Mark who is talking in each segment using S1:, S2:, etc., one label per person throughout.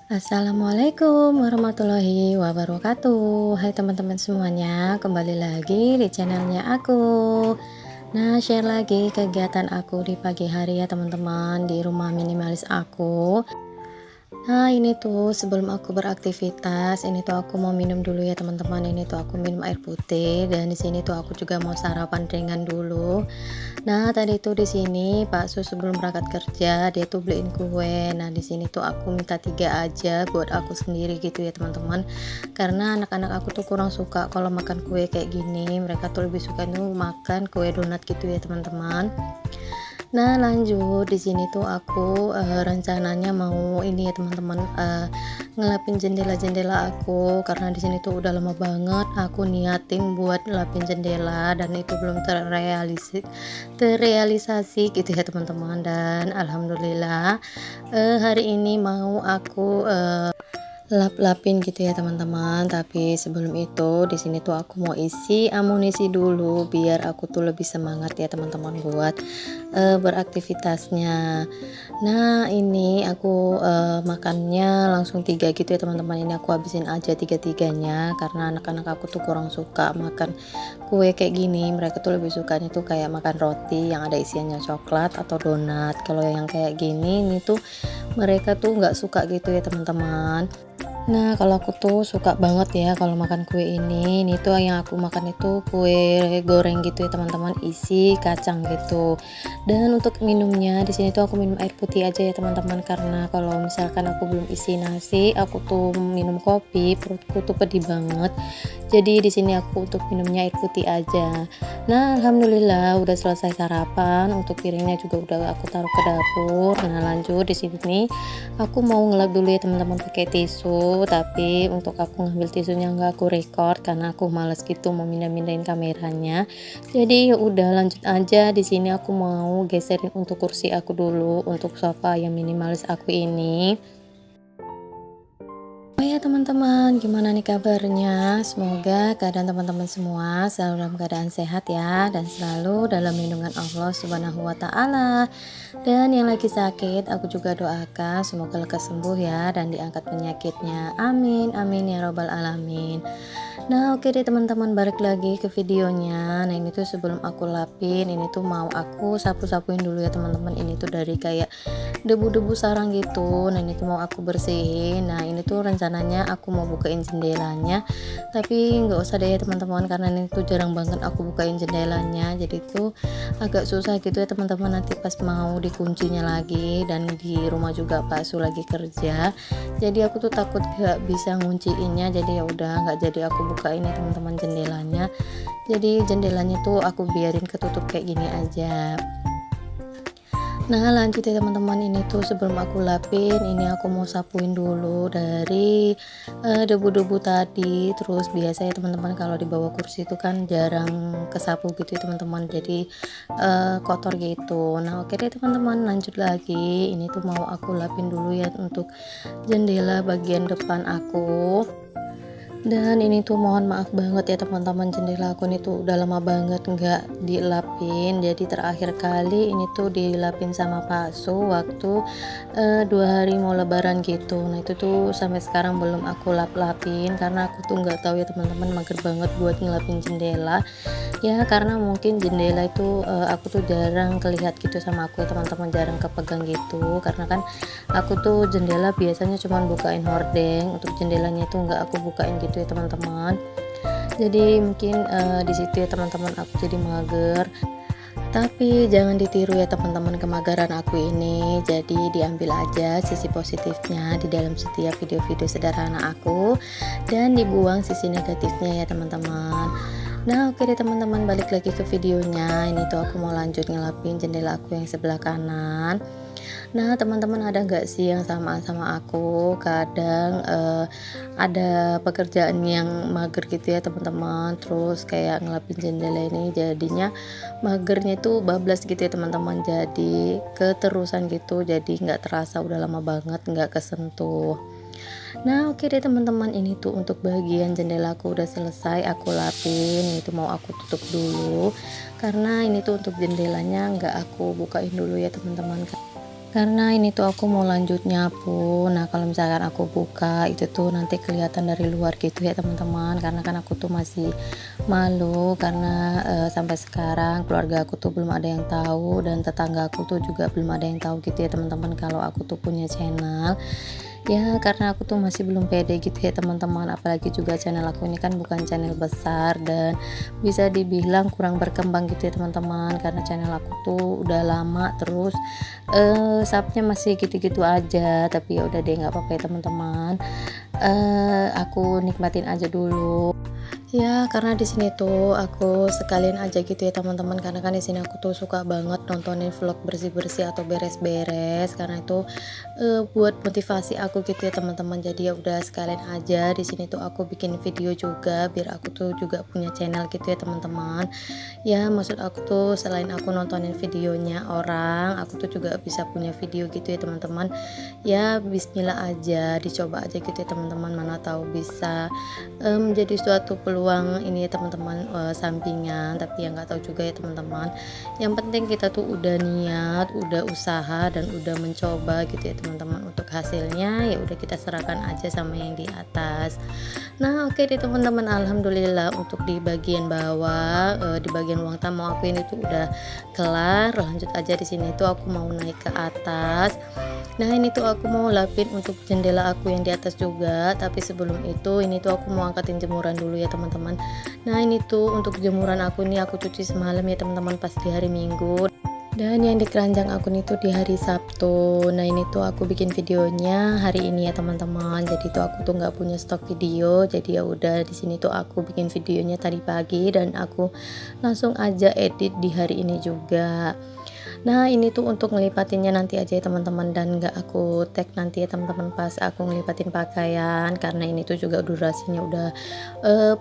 S1: Assalamualaikum warahmatullahi wabarakatuh. Hai teman-teman semuanya, kembali lagi di channelnya aku. Nah, share lagi kegiatan aku di pagi hari ya teman-teman, di rumah minimalis aku. Nah, ini tuh sebelum aku beraktivitas, ini tuh aku mau minum dulu ya teman-teman. Ini tuh aku minum air putih dan di sini tuh aku juga mau sarapan ringan dulu. Nah, tadi tuh di sini Pak Su sebelum berangkat kerja, dia tuh beliin kue. Nah, di sini tuh aku minta 3 aja buat aku sendiri gitu ya, teman-teman. Karena anak-anak aku tuh kurang suka kalau makan kue kayak gini. Mereka tuh lebih suka tuh makan kue donat gitu ya, teman-teman. Nah, lanjut di sini tuh aku rencananya mau ini ya, teman-teman, ngelapin jendela-jendela aku karena di sini tuh udah lama banget aku niatin buat ngelapin jendela dan itu belum terrealisasi gitu ya, teman-teman. Dan alhamdulillah hari ini mau aku lap-lapin gitu ya teman-teman. Tapi sebelum itu di sini tuh aku mau isi amunisi dulu biar aku tuh lebih semangat ya teman-teman buat beraktivitasnya. Nah, ini aku makannya langsung 3 gitu ya teman-teman. Ini aku habisin aja tiga-tiganya karena anak-anak aku tuh kurang suka makan kue kayak gini. Mereka tuh lebih sukanya tuh kayak makan roti yang ada isiannya coklat atau donat. Kalau yang kayak gini ini tuh mereka tuh nggak suka gitu ya teman-teman. Nah, kalau aku tuh suka banget ya kalau makan kue ini. Ini tuh yang aku makan itu kue goreng gitu ya teman-teman, isi kacang gitu. Dan untuk minumnya di sini tuh aku minum air putih aja ya teman-teman, karena kalau misalkan aku belum isi nasi, aku tuh minum kopi, perutku tuh pedih banget. Jadi di sini aku untuk minumnya air putih aja. Nah, alhamdulillah udah selesai sarapan. Untuk piringnya juga udah aku taruh ke dapur. Nah, lanjut di sini aku mau ngelap dulu ya teman-teman pakai tisu, tapi untuk aku ngambil tisunya nggak aku record karena aku males gitu mau mindahin kameranya. Jadi ya udah lanjut aja. Di sini aku mau geserin untuk kursi aku dulu untuk sofa yang minimalis aku ini. Oh ya teman-teman, gimana nih kabarnya? Semoga keadaan teman-teman semua selalu dalam keadaan sehat ya, dan selalu dalam lindungan Allah Subhanahu wa Ta'ala. Dan yang lagi sakit, aku juga doakan semoga lekas sembuh ya, dan diangkat penyakitnya. Amin, amin ya Robbal 'Alamin. Nah, oke deh teman-teman, balik lagi ke videonya. Nah, ini tuh sebelum aku lapin, ini tuh mau aku sapu-sapuin dulu ya teman-teman. Ini tuh dari kayak debu-debu sarang gitu. Nah, ini tuh mau aku bersihin. Nah, ini tuh rencananya aku mau bukain jendelanya, tapi nggak usah deh ya teman-teman, karena ini tuh jarang banget aku bukain jendelanya. Jadi tuh agak susah gitu ya teman-teman, nanti pas mau dikuncinya lagi. Dan di rumah juga Pak Su lagi kerja, jadi aku tuh takut gak bisa ngunciinnya. Jadi ya udah nggak jadi aku bukain ya teman-teman jendelanya. Jadi jendelanya tuh aku biarin ketutup kayak gini aja. Nah, lanjut ya teman-teman, ini tuh sebelum aku lapin, ini aku mau sapuin dulu dari debu-debu tadi. Terus biasanya teman-teman kalau di bawah kursi itu kan jarang kesapu gitu ya teman-teman, jadi kotor gitu. Nah, oke deh teman-teman, lanjut lagi. Ini tuh mau aku lapin dulu ya untuk jendela bagian depan aku. Dan ini tuh mohon maaf banget ya teman-teman, jendela aku ini tuh udah lama banget nggak dilapin. Jadi terakhir kali ini tuh dilapin sama Pak Su waktu 2 hari mau lebaran gitu. Nah, itu tuh sampai sekarang belum aku lap-lapin karena aku tuh nggak tahu ya teman-teman, mager banget buat ngelapin jendela ya, karena mungkin jendela itu aku tuh jarang kelihat gitu sama aku ya teman-teman, jarang kepegang gitu, karena kan aku tuh jendela biasanya cuman bukain hordeng, untuk jendelanya itu nggak aku bukain gitu ya teman-teman. Jadi mungkin di situ ya teman-teman aku jadi mager. Tapi jangan ditiru ya teman-teman kemageran aku ini. Jadi diambil aja sisi positifnya di dalam setiap video-video sederhana aku, dan dibuang sisi negatifnya ya teman-teman. Nah, oke deh teman-teman, balik lagi ke videonya. Ini tuh aku mau lanjut ngelapin jendela aku yang sebelah kanan. Nah, teman-teman, ada nggak sih yang sama aku? Kadang ada pekerjaan yang mager gitu ya teman-teman, terus kayak ngelapin jendela ini jadinya magernya itu bablas gitu ya teman-teman, jadi keterusan gitu, jadi nggak terasa udah lama banget nggak kesentuh. Nah, oke deh teman-teman, ini tuh untuk bagian jendelaku udah selesai aku lapin. Itu mau aku tutup dulu karena ini tuh untuk jendelanya nggak aku bukain dulu ya teman-teman. karena ini tuh aku mau lanjut nyapu. Nah kalau misalkan aku buka itu tuh nanti kelihatan dari luar gitu ya teman-teman, karena kan aku tuh masih malu karena sampai sekarang keluarga aku tuh belum ada yang tahu, dan tetangga aku tuh juga belum ada yang tahu gitu ya teman-teman kalau aku tuh punya channel. Ya karena aku tuh masih belum pede gitu ya teman-teman, apalagi juga channel aku ini kan bukan channel besar dan bisa dibilang kurang berkembang gitu ya teman-teman, karena channel aku tuh udah lama, terus subnya masih gitu-gitu aja. Tapi ya udah deh, nggak apa-apa ya teman-teman, aku nikmatin aja dulu. Ya, karena di sini tuh aku sekalian aja gitu ya teman-teman, karena kan di sini aku tuh suka banget nontonin vlog bersih-bersih atau beres-beres, karena itu buat motivasi aku gitu ya teman-teman. Jadi ya udah sekalian aja di sini tuh aku bikin video juga biar aku tuh juga punya channel gitu ya teman-teman. Ya, maksud aku tuh selain aku nontonin videonya orang, aku tuh juga bisa punya video gitu ya teman-teman. Ya, bismillah aja, dicoba aja gitu ya teman-teman, mana tahu bisa menjadi suatu peluang ini ya teman-teman, sampingan. Tapi ya nggak tahu juga ya teman-teman, yang penting kita tuh udah niat, udah usaha, dan udah mencoba gitu ya teman-teman. Untuk hasilnya ya udah kita serahkan aja sama yang di atas. Nah oke deh teman-teman, alhamdulillah untuk di bagian bawah, di bagian ruang tamu aku ini tuh udah kelar. Lanjut aja, di sini tuh aku mau naik ke atas. Nah ini tuh aku mau lapin untuk jendela aku yang di atas juga, tapi sebelum itu ini tuh aku mau angkatin jemuran dulu ya teman-teman. Nah ini tuh untuk jemuran aku ini aku cuci semalam ya teman-teman, pas di hari Minggu. Dan yang di keranjang aku itu di hari Sabtu. Nah ini tuh aku bikin videonya hari ini ya teman-teman. Jadi tuh aku tuh nggak punya stok video. Jadi ya udah, di sini tuh aku bikin videonya tadi pagi dan aku langsung aja edit di hari ini juga. Nah ini tuh untuk ngelipatinnya nanti aja ya teman-teman, dan nggak aku tag nanti ya teman-teman pas aku ngelipatin pakaian, karena ini tuh juga durasinya udah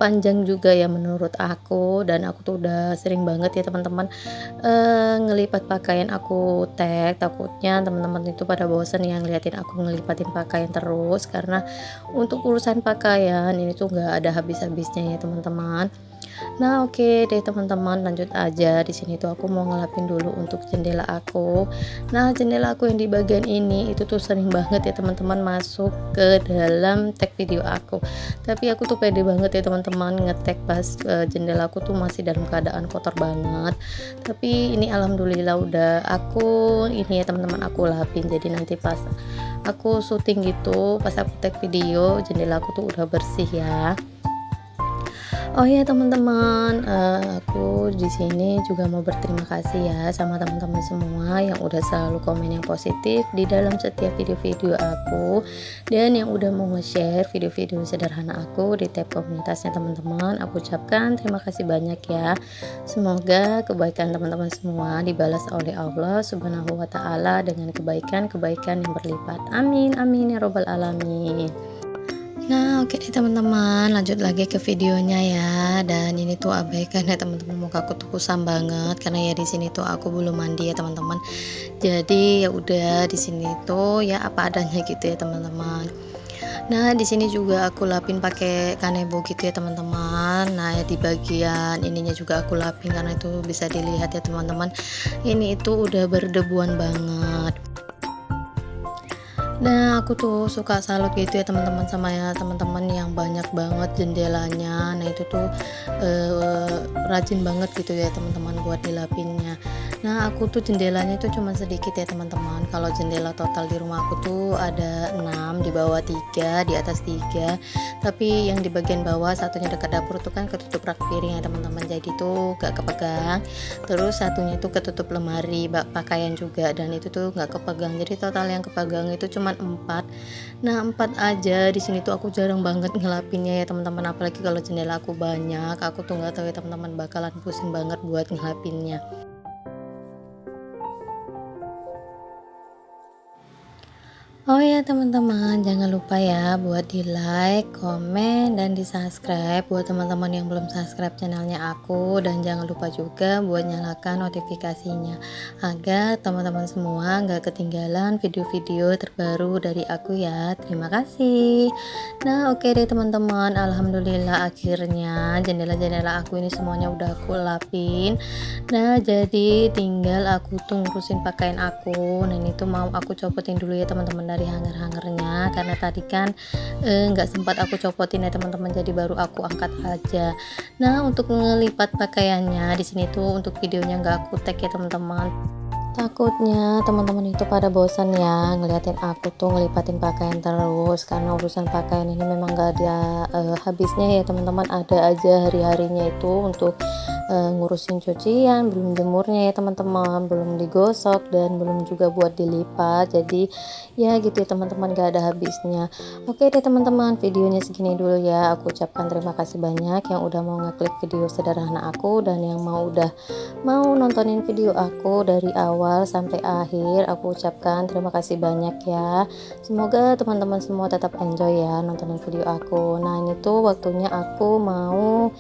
S1: panjang juga ya menurut aku, dan aku tuh udah sering banget ya teman-teman ngelipat pakaian aku tag. Takutnya teman-teman itu pada bosen yang ngeliatin aku ngelipatin pakaian terus, karena untuk urusan pakaian ini tuh nggak ada habis-habisnya ya teman-teman. Nah oke deh teman-teman, lanjut aja. Di sini tuh aku mau ngelapin dulu untuk jendela aku. Nah jendela aku yang di bagian ini itu tuh sering banget ya teman-teman masuk ke dalam tag video aku. Tapi aku tuh pede banget ya teman-teman ngetek pas jendela aku tuh masih dalam keadaan kotor banget. Tapi ini alhamdulillah udah aku ini ya teman-teman, aku lapin. Jadi nanti pas aku syuting gitu, pas aku tag video, jendela aku tuh udah bersih ya. Oh ya teman-teman, aku di sini juga mau berterima kasih ya sama teman-teman semua yang udah selalu komen yang positif di dalam setiap video-video aku, dan yang udah mau nge-share video-video sederhana aku di tab komunitasnya teman-teman. Aku ucapkan terima kasih banyak ya. Semoga kebaikan teman-teman semua dibalas oleh Allah Subhanahu wa taala dengan kebaikan-kebaikan yang berlipat. Amin amin ya robbal alamin. Nah oke deh teman-teman, lanjut lagi ke videonya ya. Dan ini tuh abaikan ya teman-teman, muka aku tuh kusam banget karena ya di sini tuh aku belum mandi ya teman-teman. Jadi ya udah, di sini tuh ya apa adanya gitu ya teman-teman. Nah di sini juga aku lapin pakai kanebo gitu ya teman-teman. Nah ya di bagian ininya juga aku lapin karena itu bisa dilihat ya teman-teman, ini itu udah berdebuan banget. Nah aku tuh suka salut gitu ya teman-teman sama ya teman-teman yang banyak banget jendelanya. Nah itu tuh rajin banget gitu ya teman-teman buat dilapinnya. Nah aku tuh jendelanya itu cuma sedikit ya teman-teman. Kalau jendela total di rumah aku tuh ada 6, di bawah 3, di atas 3. Tapi yang di bagian bawah satunya dekat dapur tuh kan ketutup rak piring ya teman-teman, jadi tuh gak kepegang. Terus satunya itu ketutup lemari bak pakaian juga, dan itu tuh nggak kepegang. Jadi total yang kepegang itu cuma 4. Nah 4 aja. Di sini tuh aku jarang banget ngelapinnya ya teman-teman, apalagi kalau jendela aku banyak. Aku tuh nggak tahu ya teman-teman, bakalan pusing banget buat ngelapinnya. Oh ya teman-teman, jangan lupa ya buat di like, komen, dan di subscribe buat teman-teman yang belum subscribe channelnya aku. Dan jangan lupa juga buat nyalakan notifikasinya agar teman-teman semua nggak ketinggalan video-video terbaru dari aku ya. Terima kasih. Nah oke deh teman-teman, alhamdulillah akhirnya jendela-jendela aku ini semuanya udah aku lapin. Nah, jadi tinggal aku tuh ngurusin pakaian aku. Nah, ini tuh mau aku copotin dulu ya teman-teman dari hanger-hangernya karena tadi kan nggak sempat aku copotin ya teman-teman. Jadi baru aku angkat aja. Nah, untuk ngelipat pakaiannya di sini tuh untuk videonya nggak aku tag ya teman-teman. Takutnya teman-teman itu pada bosan ya ngeliatin aku tuh ngelipatin pakaian terus karena urusan pakaian ini memang gak ada habisnya ya teman-teman, ada aja hari-harinya itu untuk ngurusin cucian, belum jemurnya ya teman-teman, belum digosok dan belum juga buat dilipat. Jadi ya gitu ya teman-teman, gak ada habisnya. Oke deh teman-teman, videonya segini dulu ya. Aku ucapkan terima kasih banyak yang udah mau ngeklik video sederhana aku dan yang mau nontonin video aku dari awal sampai akhir. Aku ucapkan terima kasih banyak ya. Semoga teman-teman semua tetap enjoy ya nontonin video aku. Nah ini tuh waktunya aku mau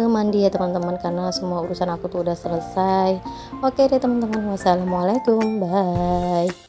S1: mandi ya teman-teman karena semua urusan aku tuh udah selesai. Oke deh teman-teman, wassalamualaikum, bye.